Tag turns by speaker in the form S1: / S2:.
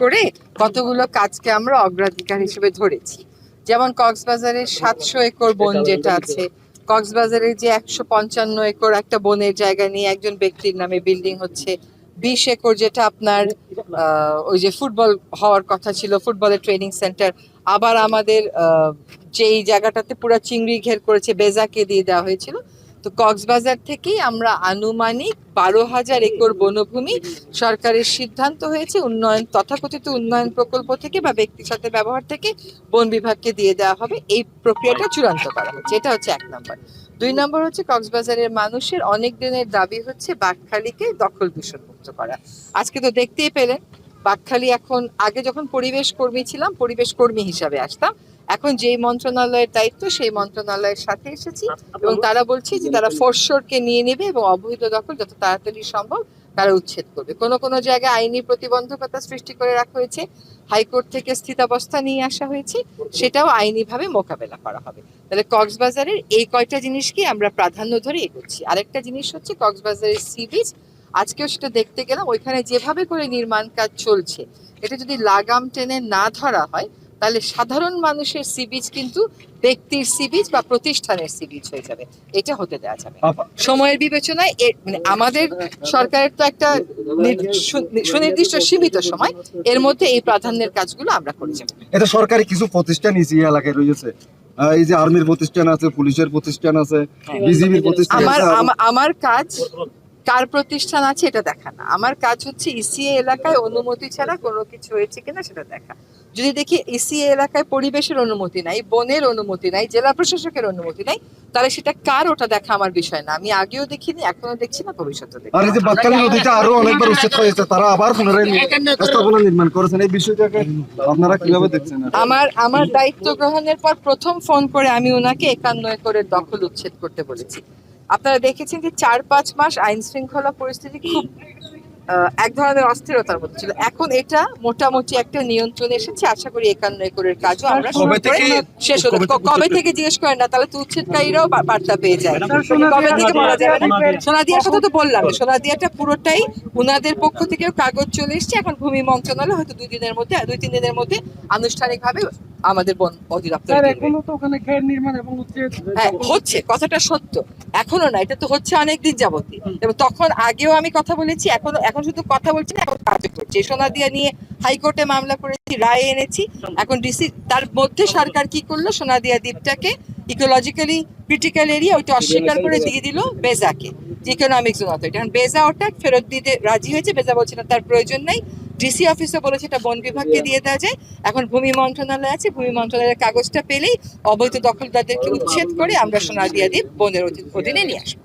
S1: করে কতগুলো কাজকে আমরা অগ্রাধিকার হিসেবে ধরেছি। যেমন কক্সবাজারের ৭০০ একর বন যেটা আছে, কক্সবাজারের যে ১৫৫ একর একটা বনের জায়গা নিয়ে একজন ব্যক্তির নামে বিল্ডিং হচ্ছে, ২০ একর যেটা আপনার ওই যে ফুটবল হওয়ার কথা ছিল, ফুটবলের ট্রেনিং সেন্টার, আবার আমাদের যেই জায়গাটাতে পুরো চিংড়ি ঘের করেছে বেজাকে দিয়ে দেওয়া হয়েছিল। তো কক্সবাজার থেকেই আমরা আনুমানিক ১২,০০০ একর বনভূমি সরকারের সিদ্ধান্ত হয়েছে উন্নয়ন তথাকথিত উন্নয়ন প্রকল্প থেকে বা ব্যক্তির সাথে ব্যবহার থেকে বন বিভাগকে দিয়ে দেওয়া হবে। এই প্রক্রিয়াটা চূড়ান্ত করা হচ্ছে, এটা হচ্ছে ১ নম্বর। ২ নম্বর হচ্ছে কক্সবাজারের মানুষের অনেক দিনের দাবি হচ্ছে বাকখালীকে দখল দূষণ মুক্ত করা। আজকে তো দেখতেই পেলেন বাকখালী এখন, আগে যখন পরিবেশ কর্মী ছিলাম পরিবেশ কর্মী হিসাবে আসতাম, এখন যেই মন্ত্রণালয়ের দায়িত্ব সেই মন্ত্রণালয়ের সাথে এসেছি এবং তারা বলছে যে তারা ফোরশোরকে নিয়ে নেবে এবং অবৈধ দখল যত তাড়াতাড়ি সম্ভব তারা উচ্ছেদ করবে। কোনো কোনো জায়গায় আইনি প্রতিবন্ধকতা সৃষ্টি করে রাখা হয়েছে, হাইকোর্ট থেকে স্থিতাবস্থা নিয়ে আসা হয়েছে, সেটাও আইনিভাবে মোকাবেলা করা হবে। তাহলে কক্সবাজারের এই কয়টা জিনিসকে আমরা প্রাধান্য ধরে এগোচ্ছি। আরেকটা জিনিস হচ্ছে কক্সবাজারের সি বিচ, আজকেও সেটা দেখতে গেলাম, ওইখানে যেভাবে করে নির্মাণ কাজ চলছে এটা যদি লাগাম টেনে না ধরা হয় তাহলে সাধারণ মানুষের সি বিচ কিন্তু ব্যক্তির সি বিচ বা প্রতিষ্ঠানের সি বিচ হয়ে যাবে। এটা হতে দেওয়া যাবে সময়ের বিবেচনায়। মানে আমাদের সরকারের তো একটা সুনির্দিষ্ট সীমিত সময়, এর মধ্যে এই প্রাধান্যের কাজগুলো আমরা করে যাব।
S2: এটা সরকারি কিছু প্রতিষ্ঠান এই এলাকায় রয়েছে, এই যে আর্মির প্রতিষ্ঠান আছে, পুলিশের প্রতিষ্ঠান আছে, বিজিবির প্রতিষ্ঠান আছে।
S1: আমার কাজ কার প্রতিষ্ঠান আছে এটা দেখা না, আমার কাজ হচ্ছে ইসিএ এলাকায় অনুমতি ছাড়া কোনো কিছু হয়েছে কিনা সেটা দেখা। যদি দেখি ইসিএ এলাকায় পরিবেশের অনুমতি নাই, বনের অনুমতি নাই, জেলা প্রশাসকের অনুমতি নাই, তাহলে সেটা কার ওটা দেখা আমার বিষয় না। আমি আগেও দেখিনি, এখনো দেখছি না, ভবিষ্যতে দেখি।
S2: আর এই যে বাকখালী নদীতে আরো অনেকবার উচ্ছেদ হয়েছে, তারা আবার পুনরায় স্থাপনা নির্মাণ করেছেন, এই বিষয়টাকে আপনারা কিভাবে দেখছেন?
S1: আমার দায়িত্ব গ্রহণের পর প্রথম ফোন করে আমি ওনাকে ৫১ একরের দখল উচ্ছেদ করতে বলেছি। আপনারা দেখেছেন যে ৪-৫ মাস আইন শৃঙ্খলা পরিস্থিতি খুব এক ধরনের অস্থিরতার মধ্যে ছিল, এখন এটা মোটামুটি একটা নিয়ন্ত্রণে এসেছে। আশা করি ৫১ একরের কাজও আমরা শেষ হলো। কবে থেকে জিজ্ঞেস করেন না, তাহলে তো উচ্ছেদকারীরাও বার্তা পেয়ে যায়। কবে থেকে বলা যাবে না। সোনাদিয়ার কথা তো বললাম, সোনাদিয়াটা পুরোটাই উনাদের পক্ষ থেকেও কাগজ চলে এসছে, এখন ভূমি মন্ত্রণালয় হয়তো ২-৩ দিনের মধ্যে আনুষ্ঠানিকভাবে আমাদের বন অধিদপ্তর হচ্ছে। কথাটা সত্য, এখনো না, এটা তো হচ্ছে অনেকদিন যাবতীয়। এবং তখন আগেও আমি কথা বলেছি, এখন শুধু কথা বলছি না, এখন কাজ করছি। সোনাদিয়া নিয়ে হাইকোর্টে মামলা করেছি, রায় এনেছি। এখন ডিসি তার মধ্যে সরকার কি করলো, সোনাদিয়া দ্বীপটাকে ইকোলজিক্যালি ক্রিটিক্যাল এরিয়া ওইটা অস্বীকার করে দিয়ে দিল বেজাকে, ইকোনমিক জোন অথরিটি। এখন বেজা ওটা ফেরত দিতে রাজি হয়েছে, বেজা বলছে না তার প্রয়োজন নাই। ডিসি অফিসও বলেছে এটা বন বিভাগকে দিয়ে দেওয়া যায়। এখন ভূমি মন্ত্রণালয় আছে, ভূমি মন্ত্রণালয়ের কাগজটা পেলেই অবৈধ দখলদারদেরকে উচ্ছেদ করে আমরা সোনাদিয়া দ্বীপ বনের অধীনে নিয়ে আসবো।